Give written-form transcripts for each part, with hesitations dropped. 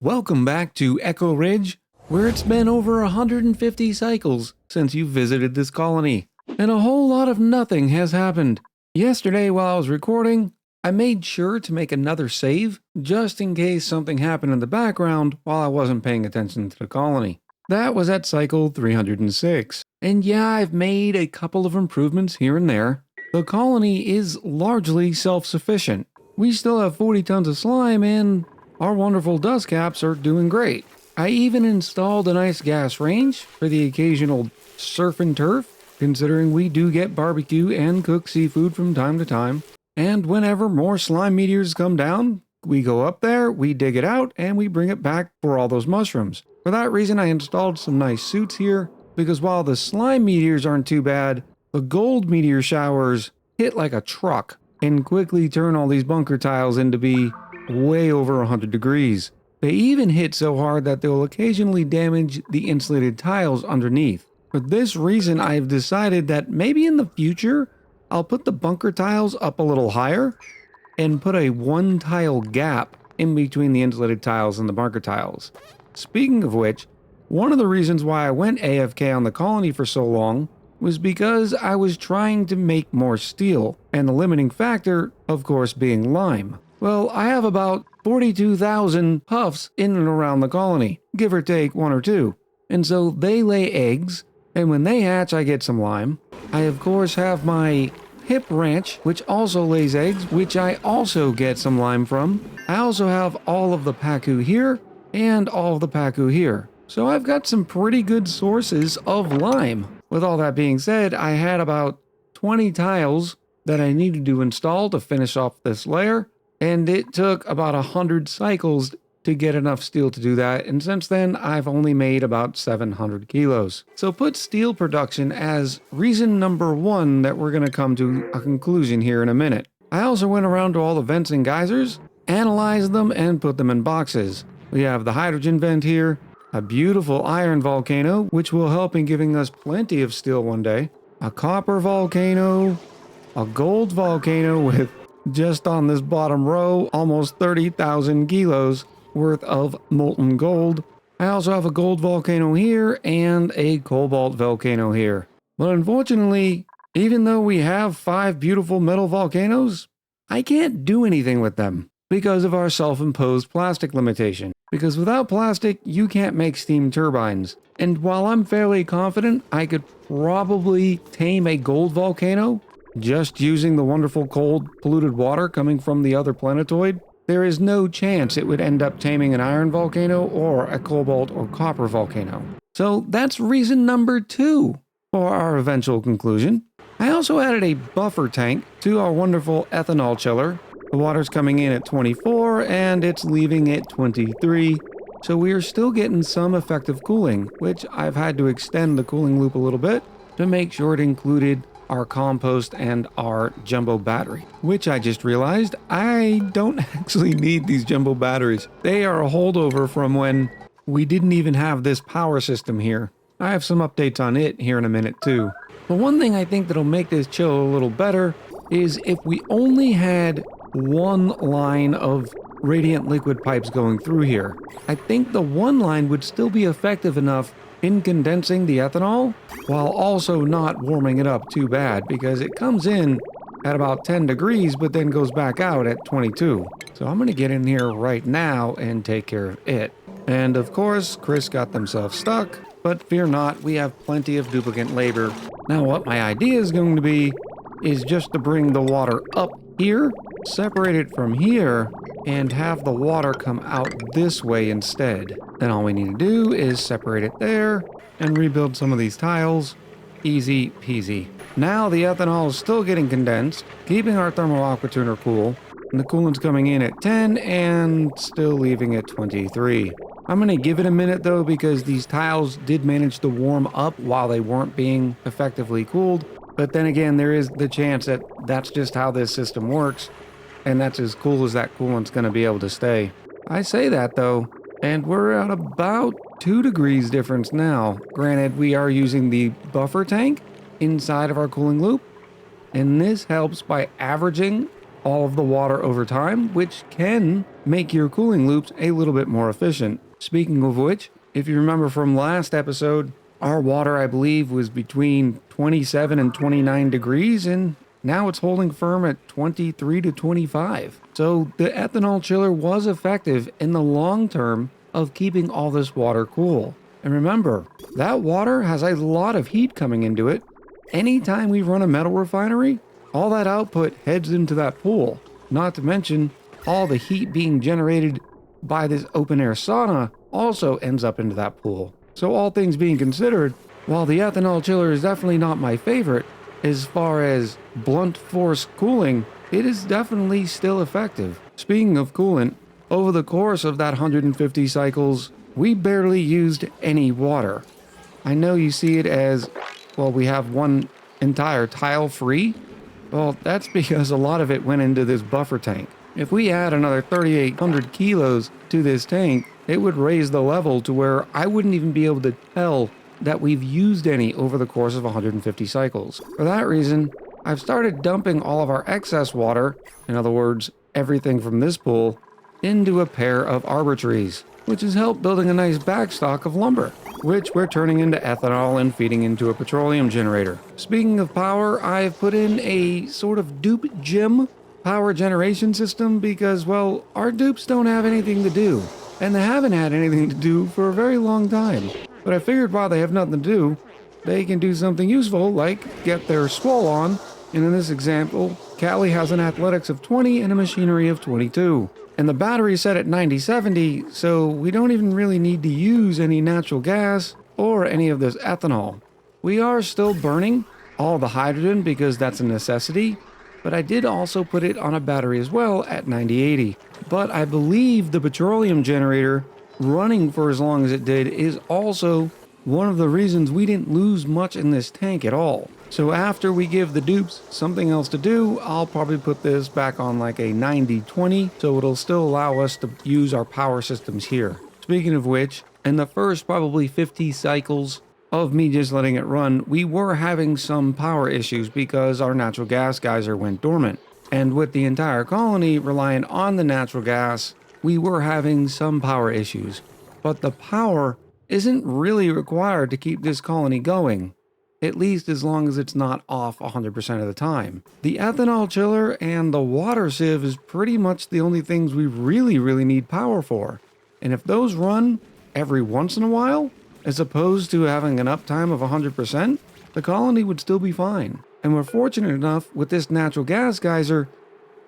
Welcome back to Echo Ridge, where it's been over 150 cycles since you visited this colony, and a whole lot of nothing has happened. Yesterday while I was recording, I made sure to make another save, just in case something happened in the background while I wasn't paying attention to the colony. That was at cycle 306. And yeah, I've made a couple of improvements here and there. The colony is largely self-sufficient. We still have 40 tons of slime and our wonderful dust caps are doing great. I even installed an ice gas range for the occasional surf and turf, considering we do get barbecue and cooked seafood from time to time. And whenever more slime meteors come down, we go up there, we dig it out, and we bring it back for all those mushrooms. For that reason, I installed some nice suits here, because while the slime meteors aren't too bad, the gold meteor showers hit like a truck and quickly turn all these bunker tiles into be way over 100 degrees. They even hit so hard that they'll occasionally damage the insulated tiles underneath. For this reason, I've decided that maybe in the future, I'll put the bunker tiles up a little higher and put a one tile gap in between the insulated tiles and the bunker tiles. Speaking of which, one of the reasons why I went AFK on the colony for so long was because I was trying to make more steel, and the limiting factor, of course, being lime. Well, I have about 42,000 puffs in and around the colony, give or take one or two. And so they lay eggs, and when they hatch, I get some lime. I, of course, have my hip ranch, which also lays eggs, which I also get some lime from. I also have all of the pacu here, and all of the pacu here. So I've got some pretty good sources of lime. With all that being said, I had about 20 tiles that I needed to install to finish off this layer, and it took about 100 cycles to get enough steel to do that, and since then I've only made about 700 kilos. So put steel production as reason number one that we're going to come to a conclusion here in a minute. I also went around to all the vents and geysers, analyzed them, and put them in boxes. We have the hydrogen vent here, a beautiful iron volcano, which will help in giving us plenty of steel one day, a copper volcano, a gold volcano with, just on this bottom row, almost 30,000 kilos worth of molten gold. I also have a gold volcano here and a cobalt volcano here. But unfortunately, even though we have 5 beautiful metal volcanoes, I can't do anything with them because of our self-imposed plastic limitation. Because without plastic, you can't make steam turbines. And while I'm fairly confident I could probably tame a gold volcano just using the wonderful cold polluted water coming from the other planetoid, there is no chance it would end up taming an iron volcano or a cobalt or copper volcano. So that's reason number 2 for our eventual conclusion. I also added a buffer tank to our wonderful ethanol chiller. The water's coming in at 24 and it's leaving at 23, so we are still getting some effective cooling, which I've had to extend the cooling loop a little bit to make sure it included our compost and our jumbo battery, which I just realized I don't actually need these jumbo batteries. They are a holdover from when we didn't even have this power system here. I have some updates on it here in a minute too. But one thing I think that'll make this chill a little better is if we only had one line of radiant liquid pipes going through here. I think the one line would still be effective enough in condensing the ethanol while also not warming it up too bad, because it comes in at about 10 degrees but then goes back out at 22. So I'm going to get in here right now and take care of it. And of course, Chris got themselves stuck, but fear not, we have plenty of duplicate labor. Now what my idea is going to be is just to bring the water up here, separate it from here, and have the water come out this way instead. Then all we need to do is separate it there and rebuild some of these tiles. Easy peasy. Now the ethanol is still getting condensed, keeping our thermal aqua tuner cool, and the coolant's coming in at 10 and still leaving at 23. I'm going to give it a minute though, because these tiles did manage to warm up while they weren't being effectively cooled. But then again, there is the chance that that's just how this system works, and that's as cool as that coolant's going to be able to stay. I say that though, and we're at about 2 degrees difference now. Granted, we are using the buffer tank inside of our cooling loop, and this helps by averaging all of the water over time, which can make your cooling loops a little bit more efficient. Speaking of which, if you remember from last episode, our water, I believe, was between 27 and 29 degrees, and now it's holding firm at 23 to 25. So the ethanol chiller was effective in the long term of keeping all this water cool. And remember, that water has a lot of heat coming into it. Anytime we run a metal refinery, all that output heads into that pool. Not to mention, all the heat being generated by this open air sauna also ends up into that pool. So all things being considered, while the ethanol chiller is definitely not my favorite, as far as blunt force cooling, it is definitely still effective. Speaking of coolant, over the course of that 150 cycles, we barely used any water. I know you see it as, well, we have one entire tile free. Well, that's because a lot of it went into this buffer tank. If we add another 3,800 kilos to this tank, it would raise the level to where I wouldn't even be able to tell that we've used any over the course of 150 cycles. For that reason, I've started dumping all of our excess water, in other words, everything from this pool, into a pair of arbor trees, which has helped building a nice backstock of lumber, which we're turning into ethanol and feeding into a petroleum generator. Speaking of power, I've put in a sort of dupe gym power generation system because, well, our dupes don't have anything to do, and they haven't had anything to do for a very long time. But I figured while they have nothing to do, they can do something useful like get their swole on, and in this example, Callie has an athletics of 20 and a machinery of 22. And the battery is set at 9070, so we don't even really need to use any natural gas or any of this ethanol. We are still burning all the hydrogen because that's a necessity, but I did also put it on a battery as well at 9080. But I believe the petroleum generator running for as long as it did is also one of the reasons we didn't lose much in this tank at all. So after we give the dupes something else to do, I'll probably put this back on like a 90-20, so it'll still allow us to use our power systems here. Speaking of which, in the first probably 50 cycles of me just letting it run, we were having some power issues because our natural gas geyser went dormant. And with the entire colony relying on the natural gas, we were having some power issues. But the power isn't really required to keep this colony going, at least as long as it's not off 100% of the time. The ethanol chiller and the water sieve is pretty much the only things we really need power for. And if those run every once in a while, as opposed to having an uptime of 100%, the colony would still be fine. And we're fortunate enough with this natural gas geyser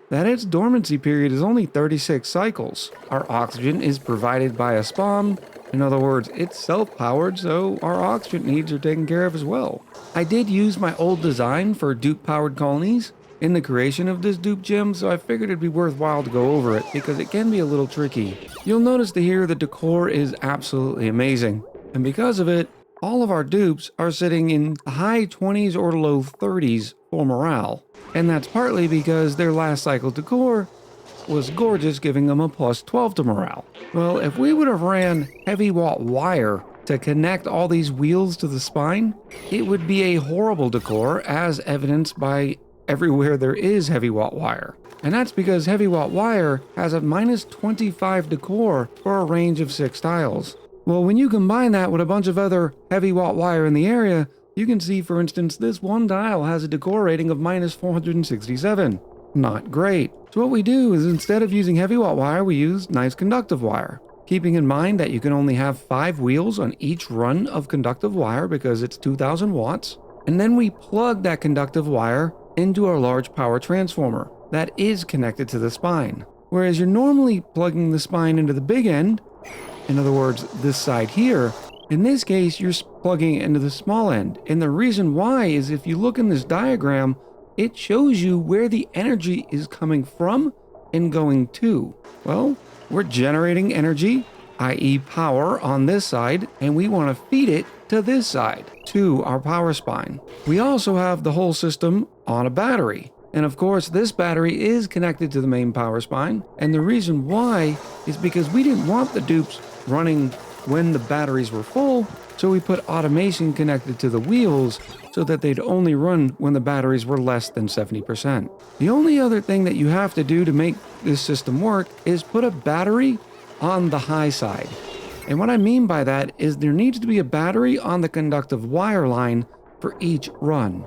that its dormancy period is only 36 cycles. Our oxygen is provided by a SPOM. In other words, it's self-powered, so our oxygen needs are taken care of as well. I did use my old design for dupe-powered colonies in the creation of this dupe gym, so I figured it'd be worthwhile to go over it because it can be a little tricky. You'll notice that here the decor is absolutely amazing, and because of it, all of our dupes are sitting in the high 20s or low 30s for morale. And that's partly because their last cycle decor was gorgeous, giving them a plus 12 to morale. Well, if we would have ran heavy watt wire to connect all these wheels to the spine, it would be a horrible decor, as evidenced by everywhere there is heavy watt wire. And that's because heavy watt wire has a minus 25 decor for a range of 6 tiles. Well, when you combine that with a bunch of other heavy watt wire in the area, you can see, for instance, this one tile has a decor rating of minus 467. Not great. So what we do is, instead of using heavy watt wire, we use nice conductive wire. Keeping in mind that you can only have 5 wheels on each run of conductive wire because it's 2000 watts. And then we plug that conductive wire into our large power transformer that is connected to the spine. Whereas you're normally plugging the spine into the big end, in other words, this side here, in this case, you're plugging it into the small end. And the reason why is, if you look in this diagram, it shows you where the energy is coming from and going to. Well, we're generating energy, i.e. power, on this side, and we want to feed it to this side, to our power spine. We also have the whole system on a battery. And of course, this battery is connected to the main power spine. And the reason why is because we didn't want the dupes running when the batteries were full, so we put automation connected to the wheels so that they'd only run when the batteries were less than 70%. The only other thing that you have to do to make this system work is put a battery on the high side. And what I mean by that is there needs to be a battery on the conductive wire line for each run.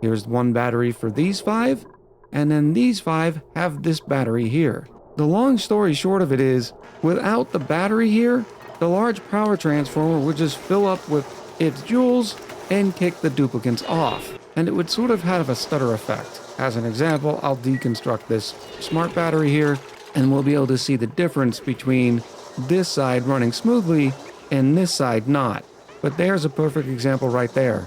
Here's one battery for these 5, and then these 5 have this battery here. The long story short of it is, without the battery here, the large power transformer would just fill up with its joules and kick the duplicants off, and it would sort of have a stutter effect. As an example, I'll deconstruct this smart battery here, and we'll be able to see the difference between this side running smoothly and this side not. But there's a perfect example right there.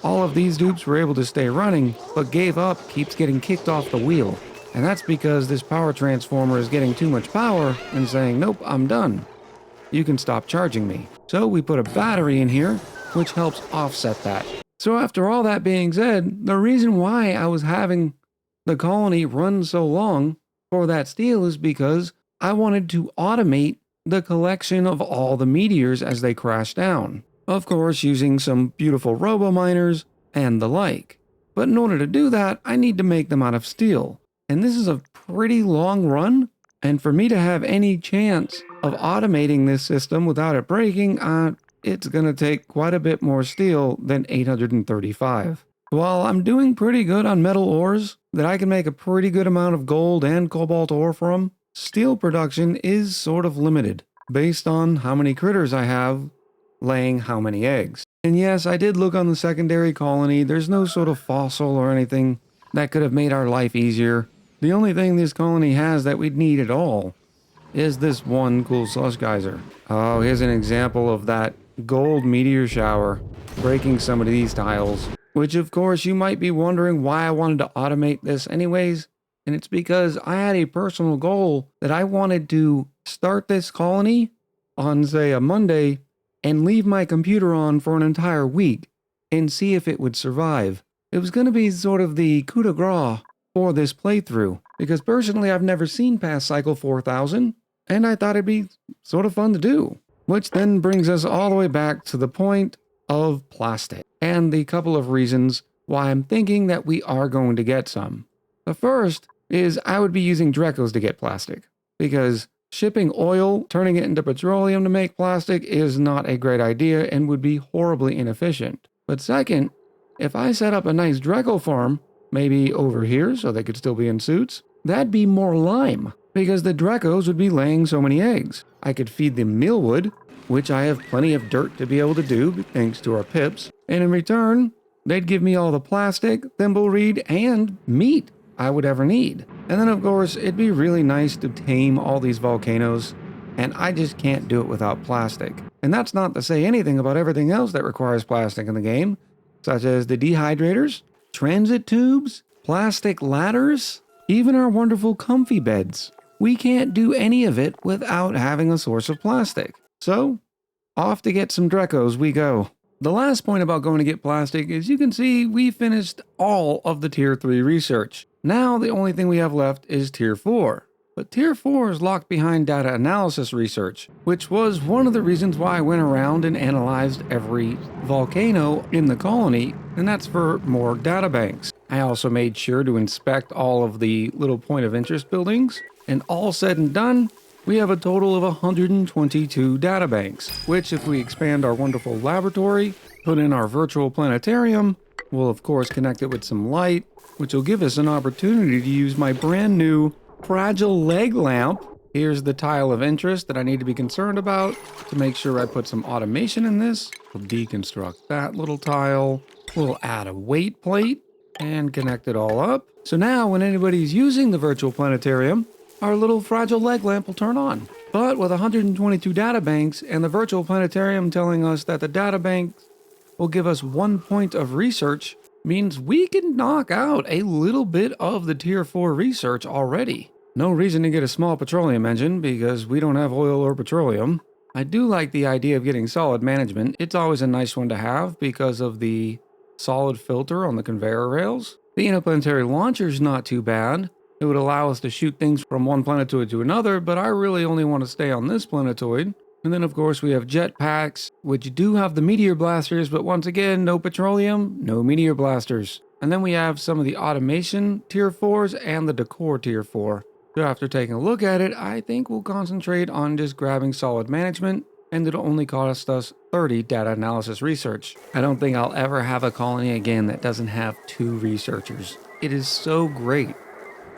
All of these dupes were able to stay running, but gave up keeps getting kicked off the wheel. And that's because this power transformer is getting too much power and saying, nope, I'm done. You can stop charging me. So we put a battery in here, which helps offset that. So after all that being said, the reason why I was having the colony run so long for that steel is because I wanted to automate the collection of all the meteors as they crash down. Of course, using some beautiful robo-miners and the like. But in order to do that, I need to make them out of steel. And this is a pretty long run, and for me to have any chance of automating this system without it breaking, it's going to take quite a bit more steel than 835. While I'm doing pretty good on metal ores that I can make a pretty good amount of gold and cobalt ore from, steel production is sort of limited based on how many critters I have laying how many eggs. And yes, I did look on the secondary colony. There's no sort of fossil or anything that could have made our life easier. The only thing this colony has that we'd need at all is this one cool slush geyser. Oh, here's an example of that gold meteor shower breaking some of these tiles, which of course you might be wondering why I wanted to automate this anyways. And it's because I had a personal goal that I wanted to start this colony on, say, a Monday and leave my computer on for an entire week and see if it would survive. It was going to be sort of the coup de grace for this playthrough, because personally I've never seen past cycle 4000, and I thought it'd be sort of fun to do. Which then brings us all the way back to the point of plastic, and the couple of reasons why I'm thinking that we are going to get some. The first is I would be using Dreckos to get plastic, because shipping oil, turning it into petroleum to make plastic is not a great idea and would be horribly inefficient. But second, if I set up a nice Drecko farm, maybe over here so they could still be in suits, that'd be more lime, because the Dreckos would be laying so many eggs. I could feed them mealwood, which I have plenty of dirt to be able to do thanks to our pips, and in return, they'd give me all the plastic, thimbleweed, and meat I would ever need. And then of course, it'd be really nice to tame all these volcanoes, and I just can't do it without plastic. And that's not to say anything about everything else that requires plastic in the game, such as the dehydrators, transit tubes, plastic ladders, even our wonderful comfy beds. We can't do any of it without having a source of plastic. So, off to get some Dreckos we go. The last point about going to get plastic is you can see we finished all of the Tier 3 research. Now the only thing we have left is Tier 4. But Tier 4 is locked behind data analysis research, which was one of the reasons why I went around and analyzed every volcano in the colony, and that's for more data banks. I also made sure to inspect all of the little point of interest buildings, and all said and done, we have a total of 122 data banks, which if we expand our wonderful laboratory, put in our virtual planetarium, we'll of course connect it with some light, which will give us an opportunity to use my brand new fragile leg lamp. Here's the tile of interest that I need to be concerned about to make sure I put some automation in this. We'll deconstruct that little tile. We'll add a weight plate and connect it all up. So now when anybody's using the virtual planetarium, our little fragile leg lamp will turn on. But with 122 data banks and the virtual planetarium telling us that the data banks will give us 1 point of research, means we can knock out a little bit of the Tier 4 research already. No reason to get a small petroleum engine because we don't have oil or petroleum. I do like the idea of getting solid management. It's always a nice one to have because of the solid filter on the conveyor rails. The interplanetary launcher's not too bad. It would allow us to shoot things from one planetoid to another, but I really only want to stay on this planetoid. And then of course we have jetpacks, which do have the meteor blasters, but once again, no petroleum, no meteor blasters. And then we have some of the automation tier 4s and the decor tier 4. So after taking a look at it, I think we'll concentrate on just grabbing solid management, and it'll only cost us 30 data analysis research. I don't think I'll ever have a colony again that doesn't have 2 researchers. It is so great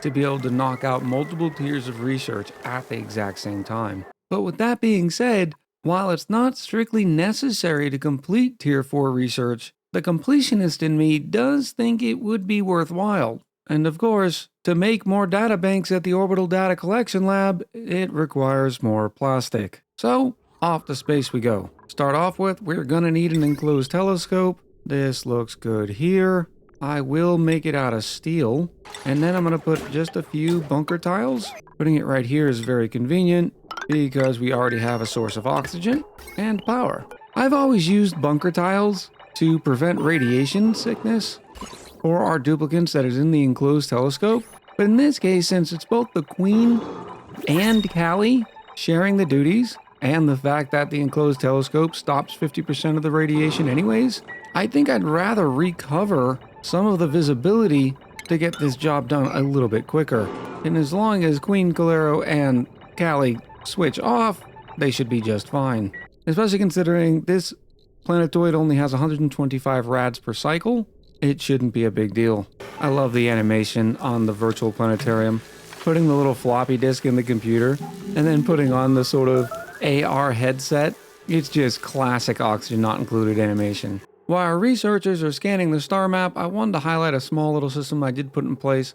to be able to knock out multiple tiers of research at the exact same time. But with that being said, while it's not strictly necessary to complete tier 4 research, the completionist in me does think it would be worthwhile. And of course, to make more data banks at the Orbital Data Collection Lab, it requires more plastic. So, off to space we go. Start off with, we're gonna need an enclosed telescope. This looks good here. I will make it out of steel. And then I'm gonna put just a few bunker tiles. Putting it right here is very convenient because we already have a source of oxygen and power. I've always used bunker tiles to prevent radiation sickness for our duplicates that is in the enclosed telescope. But in this case, since it's both the Queen and Callie sharing the duties, and the fact that the enclosed telescope stops 50% of the radiation anyways, I think I'd rather recover some of the visibility to get this job done a little bit quicker. And as long as Queen Calero and Callie switch off, they should be just fine. Especially considering this planetoid only has 125 rads per cycle, it shouldn't be a big deal. I love the animation on the virtual planetarium. Putting the little floppy disk in the computer, and then putting on the sort of AR headset. It's just classic oxygen not included animation. While our researchers are scanning the star map, I wanted to highlight a small little system I did put in place.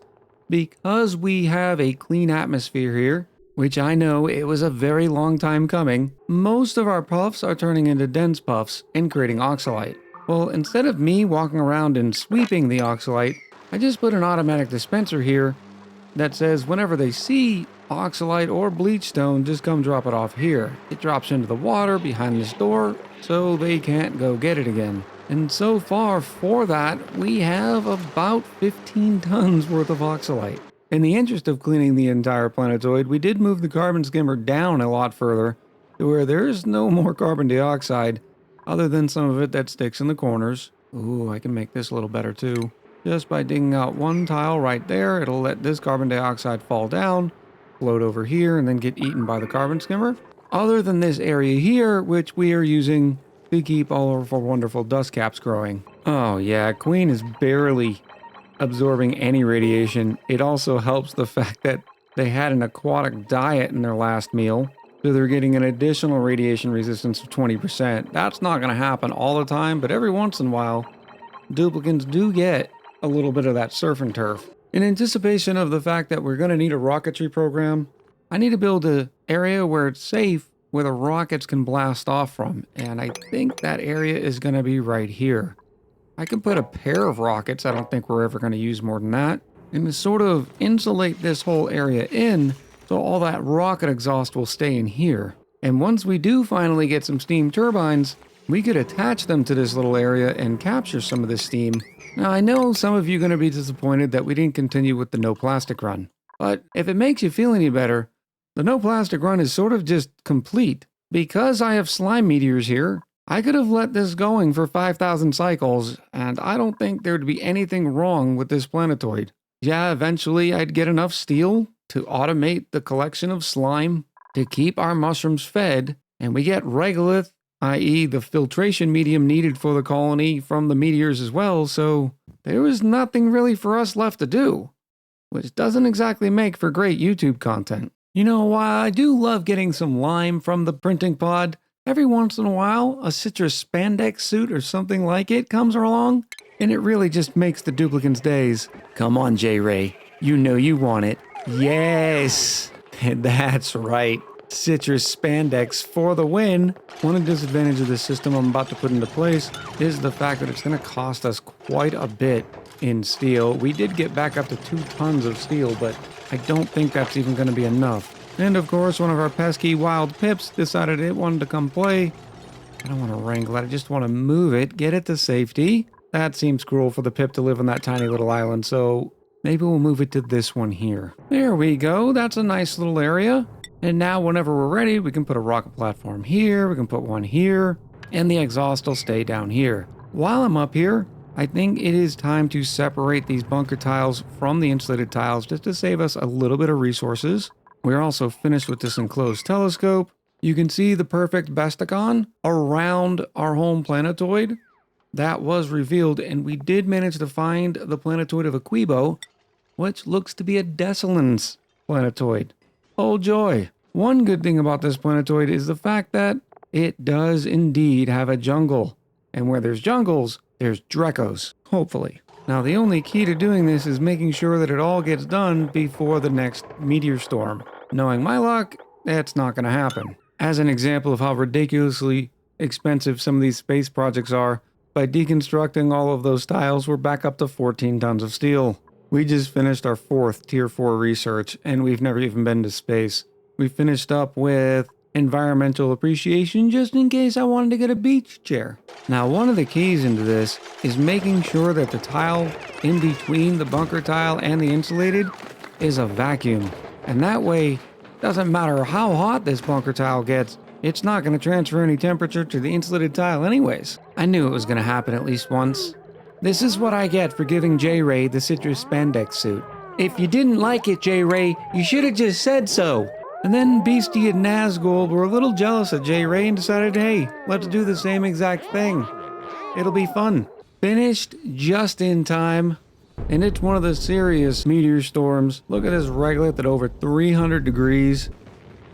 Because we have a clean atmosphere here, which I know it was a very long time coming, most of our puffs are turning into dense puffs and creating oxalite. Well, instead of me walking around and sweeping the oxalite, I just put an automatic dispenser here that says whenever they see oxalite or bleach stone, just come drop it off here. It drops into the water behind this door, so they can't go get it again. And so far for that, we have about 15 tons worth of oxalite. In the interest of cleaning the entire planetoid, we did move the carbon skimmer down a lot further to where there is no more carbon dioxide other than some of it that sticks in the corners. Ooh, I can make this a little better too. Just by digging out one tile right there, it'll let this carbon dioxide fall down, float over here, and then get eaten by the carbon skimmer. Other than this area here, which we are using to keep all of our wonderful dust caps growing. Oh yeah, Queen is barely absorbing any radiation. It also helps the fact that they had an aquatic diet in their last meal, so they're getting an additional radiation resistance of 20%. That's not going to happen all the time, but every once in a while, duplicates do get a little bit of that surf and turf. In anticipation of the fact that we're going to need a rocketry program, I need to build an area where it's safe, where the rockets can blast off from, and I think that area is going to be right here. I can put a pair of rockets, I don't think we're ever going to use more than that, and to sort of insulate this whole area in, so all that rocket exhaust will stay in here. And once we do finally get some steam turbines, we could attach them to this little area and capture some of this steam. Now I know some of you are going to be disappointed that we didn't continue with the no plastic run, but if it makes you feel any better, the no plastic run is sort of just complete. Because I have slime meteors here, I could have let this going for 5,000 cycles, and I don't think there'd be anything wrong with this planetoid. Yeah, eventually I'd get enough steel to automate the collection of slime to keep our mushrooms fed, and we get regolith, i.e. the filtration medium needed for the colony from the meteors as well, so there was nothing really for us left to do, which doesn't exactly make for great YouTube content. You know, while I do love getting some lime from the printing pod, every once in a while, a citrus spandex suit or something like it comes along, and it really just makes the duplicants' days. Come on, J-Ray. You know you want it. Yes! That's right. Citrus spandex for the win. One disadvantage of this system I'm about to put into place is the fact that it's going to cost us quite a bit in steel. We did get back up to 2 tons of steel, but I don't think that's even going to be enough. And of course, one of our pesky wild pips decided it wanted to come play. I don't want to wrangle it, I just want to move it, get it to safety. That seems cruel for the pip to live on that tiny little island, so maybe we'll move it to this one here. There we go, that's a nice little area. And now whenever we're ready, we can put a rocket platform here, we can put one here, and the exhaust will stay down here. While I'm up here, I think it is time to separate these bunker tiles from the insulated tiles just to save us a little bit of resources. We're also finished with this enclosed telescope. You can see the perfect bestagon around our home planetoid. That was revealed, and we did manage to find the planetoid of Aquibo, which looks to be a Desolans planetoid. Oh joy! One good thing about this planetoid is the fact that it does indeed have a jungle. And where there's jungles, there's Dreckos, hopefully. Now the only key to doing this is making sure that it all gets done before the next meteor storm. Knowing my luck, that's not going to happen. As an example of how ridiculously expensive some of these space projects are, by deconstructing all of those tiles, we're back up to 14 tons of steel. We just finished our 4th Tier 4 research, and we've never even been to space. We finished up with environmental appreciation just in case I wanted to get a beach chair. Now, one of the keys into this is making sure that the tile in between the bunker tile and the insulated is a vacuum. And that way, doesn't matter how hot this bunker tile gets, it's not going to transfer any temperature to the insulated tile anyways. I knew it was going to happen at least once. This is what I get for giving J-Ray the citrus spandex suit. If you didn't like it, J-Ray, you should have just said so. And then Beastie and Nazgul were a little jealous of J-Ray and decided, hey, let's do the same exact thing. It'll be fun. Finished just in time. And it's one of the serious meteor storms. Look at this regolith at over 300 degrees.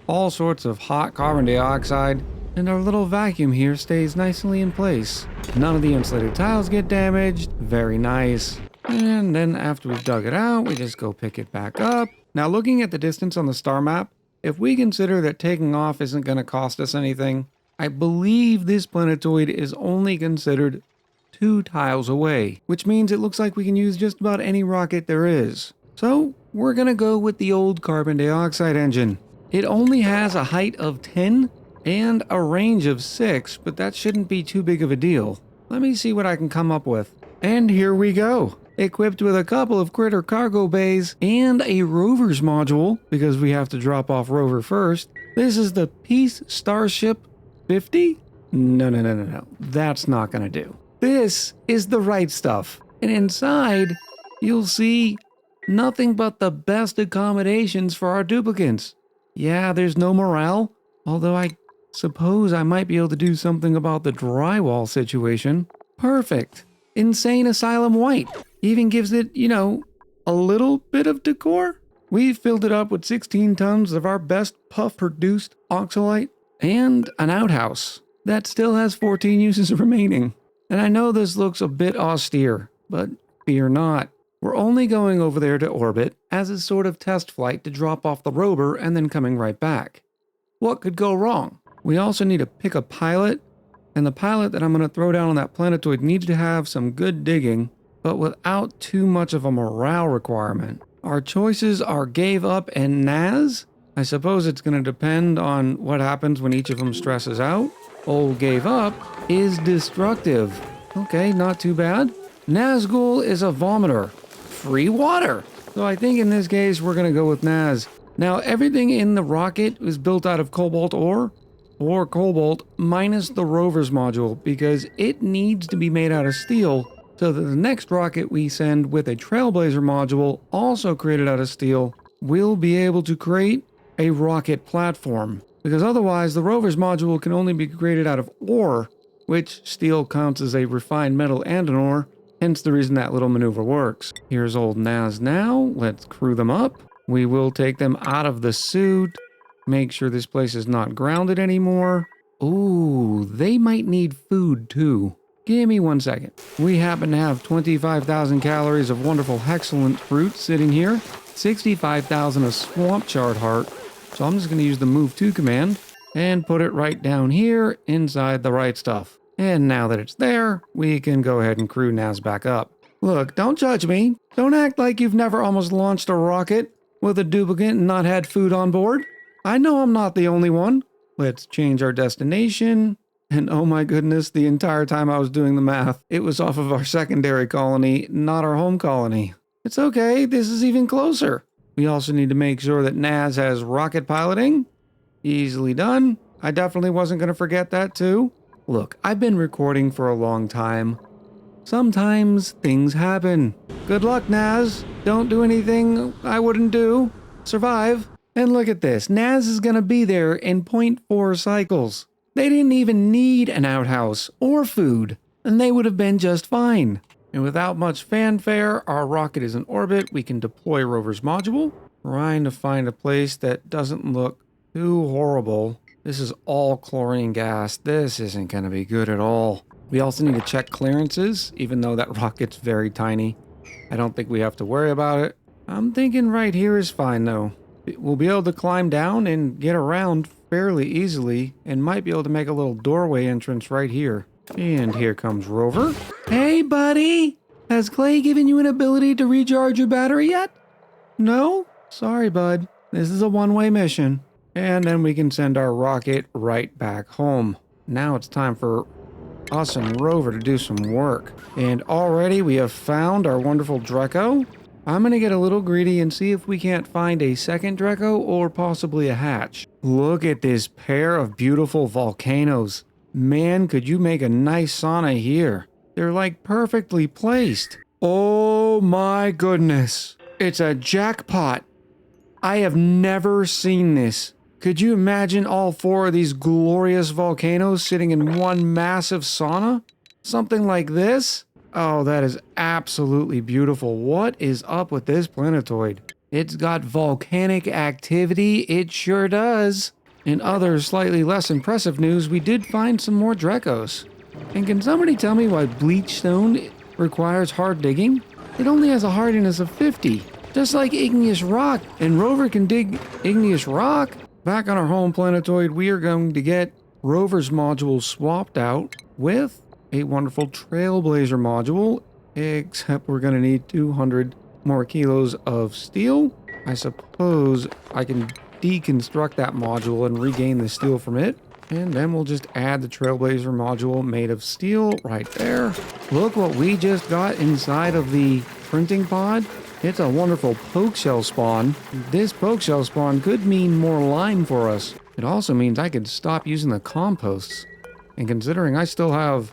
All sorts of hot carbon dioxide. And our little vacuum here stays nicely in place. None of the insulated tiles get damaged. Very nice. And then after we've dug it out, we just go pick it back up. Now looking at the distance on the star map, if we consider that taking off isn't going to cost us anything, I believe this planetoid is only considered 2 tiles away, which means it looks like we can use just about any rocket there is. So we're going to go with the old carbon dioxide engine. It only has a height of 10 and a range of 6, but that shouldn't be too big of a deal. Let me see what I can come up with. And here we go. Equipped with a couple of critter cargo bays and a rover's module, because we have to drop off rover first. This is the Peace Starship 50? No. That's not gonna do. This is the right stuff. And inside, you'll see nothing but the best accommodations for our duplicants. Yeah, there's no morale, although I suppose I might be able to do something about the drywall situation. Perfect. Insane Asylum White. Even gives it, a little bit of decor. We've filled it up with 16 tons of our best puff-produced oxalite and an outhouse that still has 14 uses remaining. And I know this looks a bit austere, but fear not. We're only going over there to orbit as a sort of test flight to drop off the rover and then coming right back. What could go wrong? We also need to pick a pilot, and the pilot that I'm going to throw down on that planetoid needs to have some good digging, but without too much of a morale requirement. Our choices are Gave Up and Naz. I suppose it's going to depend on what happens when each of them stresses out. Old Gave Up is Destructive. Okay, not too bad. Nazgul is a Vomiter. Free water. So I think in this case we're going to go with Naz. Now everything in the rocket is built out of cobalt ore, or cobalt minus the rover's module, because it needs to be made out of steel so that the next rocket we send with a Trailblazer module, also created out of steel, will be able to create a rocket platform. Because otherwise the rover's module can only be created out of ore, which steel counts as a refined metal and an ore, hence the reason that little maneuver works. Here's old Naz now. Let's crew them up. We will take them out of the suit. Make sure this place is not grounded anymore. Ooh, they might need food too. Give me 1 second. We happen to have 25,000 calories of wonderful hexalent fruit sitting here. 65,000 of swamp chard heart. So I'm just going to use the move to command and put it right down here inside the right stuff. And now that it's there, we can go ahead and crew Naz back up. Look, don't judge me. Don't act like you've never almost launched a rocket with a duplicate and not had food on board. I know I'm not the only one. Let's change our destination. And oh my goodness, the entire time I was doing the math, it was off of our secondary colony, not our home colony. It's okay, this is even closer. We also need to make sure that Naz has rocket piloting. Easily done. I definitely wasn't going to forget that too. Look, I've been recording for a long time. Sometimes things happen. Good luck, Naz. Don't do anything I wouldn't do. Survive. And look at this. Naz is going to be there in 0.4 cycles. They didn't even need an outhouse or food, and they would have been just fine. And without much fanfare, our rocket is in orbit. We can deploy Rover's module. Trying to find a place that doesn't look too horrible. This is all chlorine gas. This isn't going to be good at all. We also need to check clearances, even though that rocket's very tiny. I don't think we have to worry about it. I'm thinking right here is fine though. We'll be able to climb down and get around fairly easily, and might be able to make a little doorway entrance right here. And here comes Rover. Hey buddy! Has Clay given you an ability to recharge your battery yet? No? Sorry bud. This is a one-way mission. And then we can send our rocket right back home. Now it's time for us and Rover to do some work. And already we have found our wonderful Drecko. I'm gonna get a little greedy and see if we can't find a second Drecko or possibly a hatch. Look at this pair of beautiful volcanoes. Man, could you make a nice sauna here. They're like perfectly placed. Oh my goodness. It's a jackpot. I have never seen this. Could you imagine all four of these glorious volcanoes sitting in one massive sauna? Something like this? Oh, that is absolutely beautiful. What is up with this planetoid? It's got volcanic activity. It sure does. In other slightly less impressive news, we did find some more Dreckos. And can somebody tell me why bleach stone requires hard digging? It only has a hardiness of 50, just like igneous rock, and Rover can dig igneous rock. Back on our home planetoid, we are going to get Rover's module swapped out with a wonderful Trailblazer module, except we're going to need 200 more kilos of steel. I suppose I can deconstruct that module and regain the steel from it. And then we'll just add the Trailblazer module made of steel right there. Look what we just got inside of the printing pod. It's a wonderful Pokeshell spawn. This Pokeshell spawn could mean more lime for us. It also means I could stop using the composts. And considering I still have,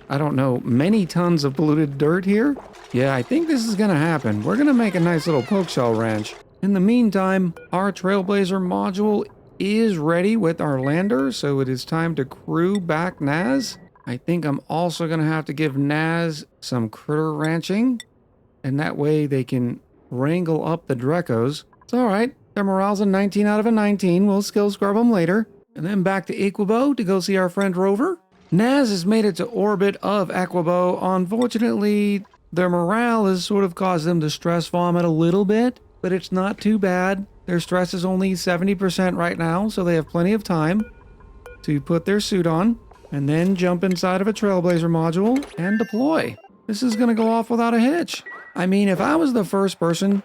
I don't know, many tons of polluted dirt here, yeah, I think this is gonna happen. We're gonna make a nice little Pokeshell ranch. In the meantime, our Trailblazer module is ready with our lander, so it is time to crew back Naz. I think I'm also gonna have to give Naz some critter ranching, and that way they can wrangle up the Dreckos. It's alright, their morale's a 19 out of a 19, we'll skill scrub them later. And then back to Equibo to go see our friend Rover. Naz has made it to orbit of Equibo. Unfortunately, their morale has sort of caused them to stress vomit a little bit, but it's not too bad. Their stress is only 70% right now, so they have plenty of time to put their suit on and then jump inside of a Trailblazer module and deploy. This is going to go off without a hitch. I mean, if I was the first person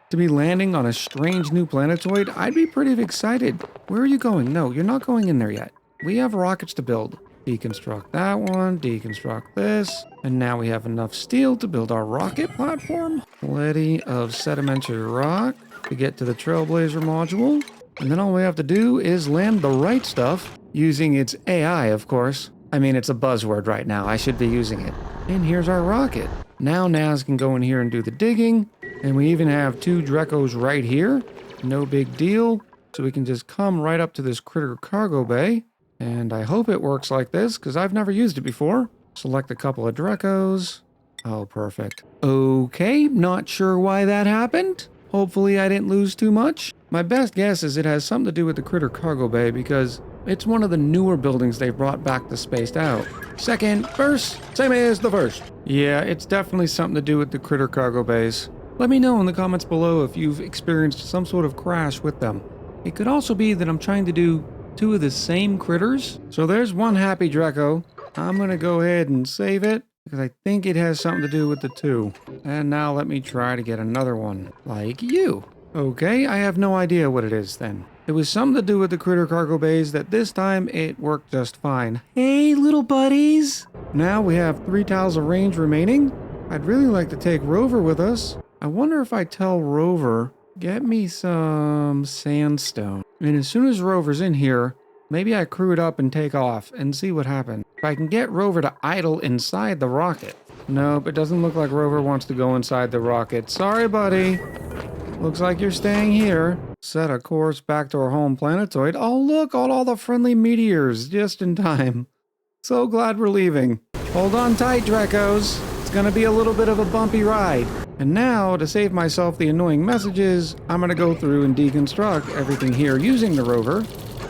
to be landing on a strange new planetoid, I'd be pretty excited. Where are you going? No, you're not going in there yet. We have rockets to build. Deconstruct that one, deconstruct this, and now we have enough steel to build our rocket platform. Plenty of sedimentary rock to get to the Trailblazer module. And then all we have to do is land the right stuff using its AI, of course. I mean, it's a buzzword right now. I should be using it. And here's our rocket. Now Naz can go in here and do the digging. And we even have 2 Dreckos right here. No big deal. So we can just come right up to this critter cargo bay. And I hope it works like this, because I've never used it before. Select a couple of Dreckos. Oh, perfect. Okay, not sure why that happened. Hopefully I didn't lose too much. My best guess is it has something to do with the critter cargo bay, because it's one of the newer buildings they brought back to Spaced Out. Second, first, same as the first. Yeah, it's definitely something to do with the critter cargo bays. Let me know in the comments below if you've experienced some sort of crash with them. It could also be that I'm trying to do 2 of the same critters. So there's one happy Drecko. I'm gonna go ahead and save it because I think it has something to do with the 2. And now let me try to get another one like you. Okay, I have no idea what it is then. It was something to do with the critter cargo bays that this time it worked just fine. Hey little buddies! Now we have 3 tiles of range remaining. I'd really like to take Rover with us. I wonder if I tell Rover Get me some sandstone. And as soon as Rover's in here, maybe I crew it up and take off and see what happens. If I can get Rover to idle inside the rocket. Nope, it doesn't look like Rover wants to go inside the rocket. Sorry, buddy. Looks like you're staying here. Set a course back to our home planetoid. Oh, look, all the friendly meteors just in time. So glad we're leaving. Hold on tight, Dreckos. It's gonna be a little bit of a bumpy ride. And now, to save myself the annoying messages, I'm gonna go through and deconstruct everything here using the rover,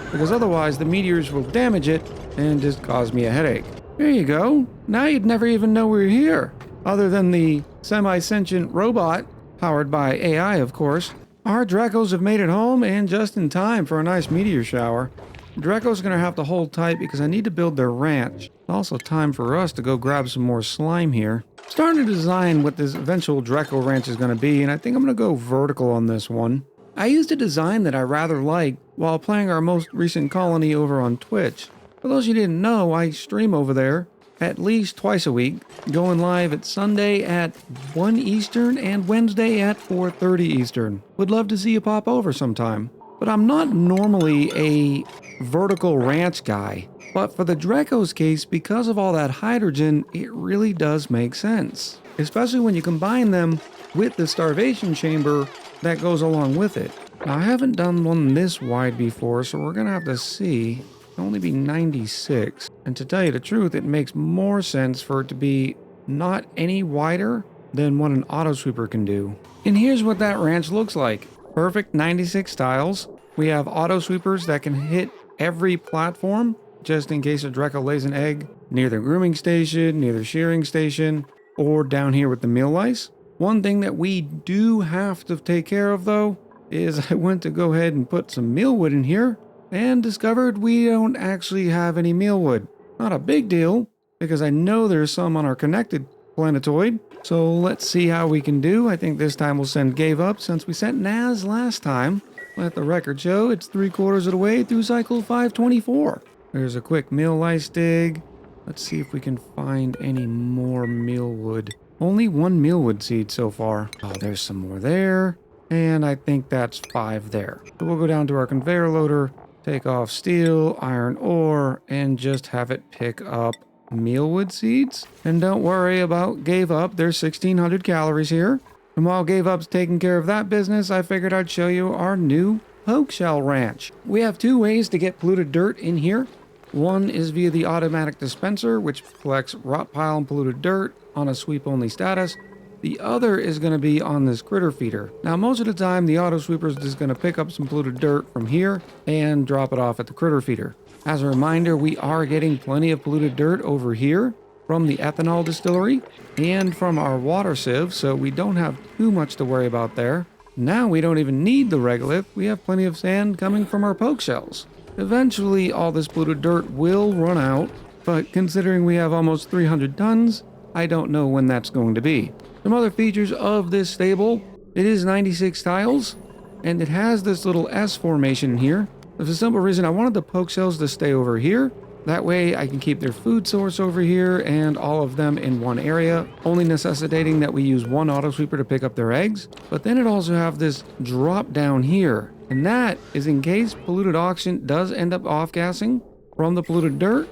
because otherwise the meteors will damage it and just cause me a headache. There you go. Now you'd never even know we're here. Other than the semi-sentient robot, powered by AI of course, our Dreckos have made it home and just in time for a nice meteor shower. Dreckos gonna have to hold tight because I need to build their ranch. Also time for us to go grab some more slime here. Starting to design what this eventual Drecko ranch is gonna be, and I think I'm gonna go vertical on this one. I used a design that I rather liked while playing our most recent colony over on Twitch. For those you didn't know, I stream over there at least twice a week, going live at Sunday at 1 Eastern and Wednesday at 4:30 Eastern. Would love to see you pop over sometime. But I'm not normally a vertical ranch guy. But for the Drecko's case, because of all that hydrogen, it really does make sense. Especially when you combine them with the starvation chamber that goes along with it. Now, I haven't done one this wide before, so we're gonna have to see. It'll only be 96. And to tell you the truth, it makes more sense for it to be not any wider than what an auto sweeper can do. And here's what that ranch looks like. Perfect 96 tiles. We have auto sweepers that can hit every platform, just in case a Drecko lays an egg, near the grooming station, near the shearing station, or down here with the meal lice. One thing that we do have to take care of though, is I went to go ahead and put some mealwood in here, and discovered we don't actually have any mealwood. Not a big deal, because I know there's some on our connected planetoid. So let's see how we can do. I think this time we'll send Gave Up since we sent Naz last time. Let the record show it's 3/4 of the way through cycle 524. There's a quick meal lice dig. Let's see if we can find any more mealwood. Only one mealwood seed so far. Oh, there's some more there. And I think that's 5 there. So we'll go down to our conveyor loader, take off steel, iron ore, and just have it pick up mealwood seeds. And don't worry about Gave Up. There's 1,600 calories here. And while Gave Up's taking care of that business, I figured I'd show you our new Pokeshell ranch. We have 2 ways to get polluted dirt in here. One is via the automatic dispenser, which collects rot pile and polluted dirt on a sweep-only status. The other is going to be on this critter feeder. Now, most of the time, the auto sweeper is just going to pick up some polluted dirt from here and drop it off at the critter feeder. As a reminder, we are getting plenty of polluted dirt over here from the ethanol distillery and from our water sieve, so we don't have too much to worry about there. Now we don't even need the regolith. We have plenty of sand coming from our Pokeshells. Eventually, all this polluted dirt will run out, but considering we have almost 300 tons, I don't know when that's going to be. Some other features of this stable: it is 96 tiles, and it has this little S formation here. There's a simple reason I wanted the Pokeshells to stay over here. That way I can keep their food source over here and all of them in one area, only necessitating that we use one auto sweeper to pick up their eggs. But then it also have this drop down here, and that is in case polluted oxygen does end up off-gassing from the polluted dirt.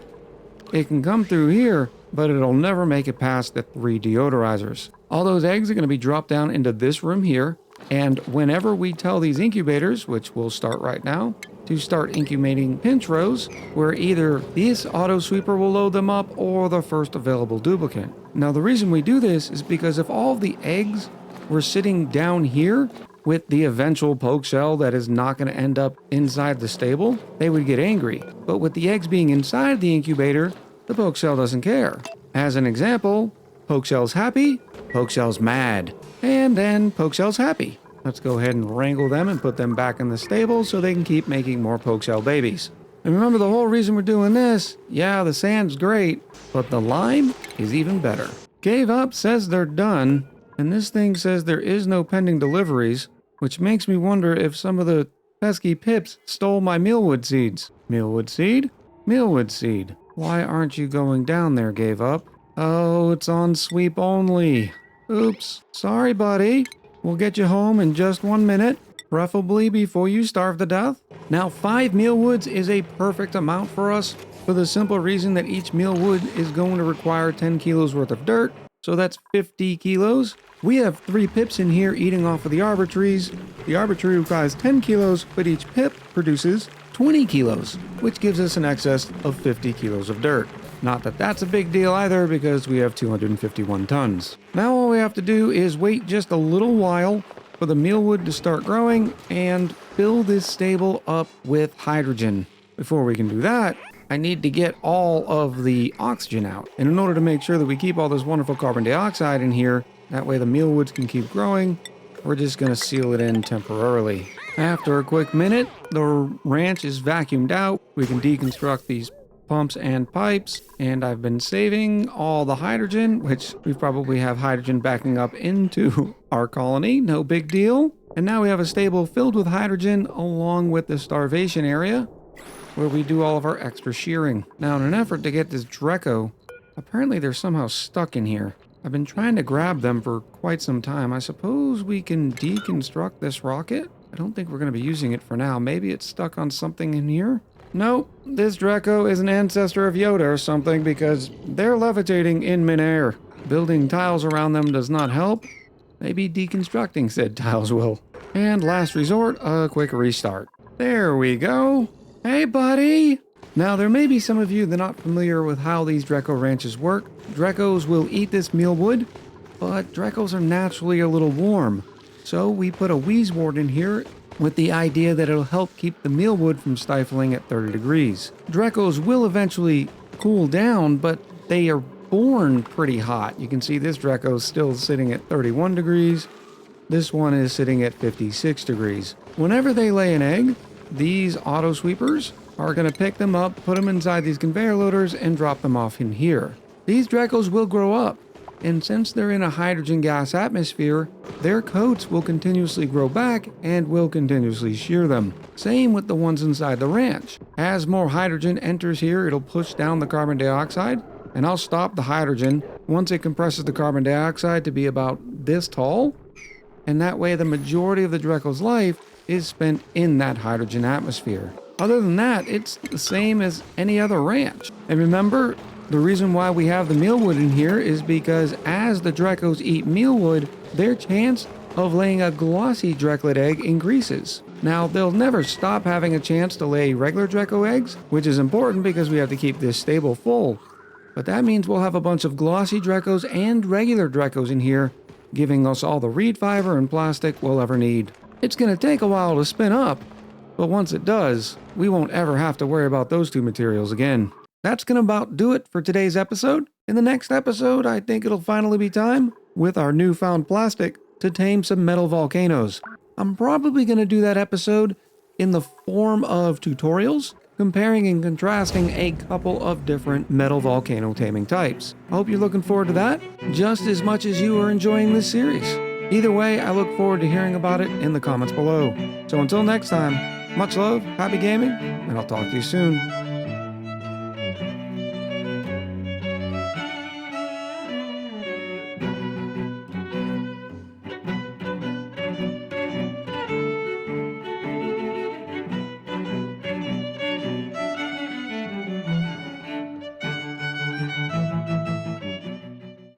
It can come through here, but it'll never make it past the 3 deodorizers. All those eggs are going to be dropped down into this room here, and whenever we tell these incubators, which will start right now, to start incubating pinch rows, where either this auto sweeper will load them up or the first available duplicate. Now, the reason we do this is because if all of the eggs were sitting down here with the eventual Pokeshell that is not going to end up inside the stable, they would get angry. But with the eggs being inside the incubator, the Pokeshell doesn't care. As an example, Pokeshell's happy, Pokeshell's mad, and then Pokeshell's happy. Let's go ahead and wrangle them and put them back in the stable so they can keep making more Pokeshell babies. And remember the whole reason we're doing this? Yeah, the sand's great, but the lime is even better. Gave Up says they're done, and this thing says there is no pending deliveries, which makes me wonder if some of the pesky pips stole my mealwood seeds. Mealwood seed? Mealwood seed. Why aren't you going down there, Gave Up? Oh, it's on sweep only. Oops. Sorry, buddy. will get you home in just 1 minute, preferably before you starve to death. Now, 5 mealwoods is a perfect amount for us for the simple reason that each mealwood is going to require 10 kilos worth of dirt, so that's 50 kilos. We have 3 pips in here eating off of the arbor trees. The arbor tree requires 10 kilos, but each pip produces 20 kilos, which gives us an excess of 50 kilos of dirt. Not that that's a big deal either, because we have 251 tons. Now all we have to do is wait just a little while for the mealwood to start growing and fill this stable up with hydrogen. Before we can do that, I need to get all of the oxygen out. And in order to make sure that we keep all this wonderful carbon dioxide in here, that way the mealwoods can keep growing, we're just going to seal it in temporarily. After a quick minute, the ranch is vacuumed out. We can deconstruct these pumps and pipes, and I've been saving all the hydrogen, which we probably have hydrogen backing up into our colony, no big deal. And now we have a stable filled with hydrogen along with the starvation area where we do all of our extra shearing. Now, in an effort to get this Drecko, apparently they're somehow stuck in here. I've been trying to grab them for quite some time. I suppose we can deconstruct this rocket? I don't think we're going to be using it for now. Maybe it's stuck on something in here? Nope, this Drecko is an ancestor of Yoda or something because they're levitating in midair. Building tiles around them does not help. Maybe deconstructing said tiles will. And last resort, a quick restart. There we go. Hey, buddy! Now, there may be some of you that are not familiar with how these Drecko ranches work. Dreckos will eat this mealwood, but Dreckos are naturally a little warm. So we put a wheezewort in here with the idea that it'll help keep the mealwood from stifling at 30 degrees. Dreckos will eventually cool down, but they are born pretty hot. You can see this Drecko is still sitting at 31 degrees. This one is sitting at 56 degrees. Whenever they lay an egg, these auto sweepers are going to pick them up, put them inside these conveyor loaders, and drop them off in here. These Dreckos will grow up, and since they're in a hydrogen gas atmosphere, their coats will continuously grow back and will continuously shear them. Same with the ones inside the ranch. As more hydrogen enters here, it'll push down the carbon dioxide, and I'll stop the hydrogen once it compresses the carbon dioxide to be about this tall, and that way the majority of the Drecko's life is spent in that hydrogen atmosphere. Other than that, it's the same as any other ranch. And remember, the reason why we have the mealwood in here is because as the Dreckos eat mealwood, their chance of laying a glossy Drecklet egg increases. Now, they'll never stop having a chance to lay regular Drecko eggs, which is important because we have to keep this stable full. But that means we'll have a bunch of glossy Dreckos and regular Dreckos in here, giving us all the reed fiber and plastic we'll ever need. It's going to take a while to spin up, but once it does, we won't ever have to worry about those two materials again. That's going to about do it for today's episode. In the next episode, I think it'll finally be time, with our newfound plastic, to tame some metal volcanoes. I'm probably going to do that episode in the form of tutorials, comparing and contrasting a couple of different metal volcano taming types. I hope you're looking forward to that, just as much as you are enjoying this series. Either way, I look forward to hearing about it in the comments below. So until next time, much love, happy gaming, and I'll talk to you soon.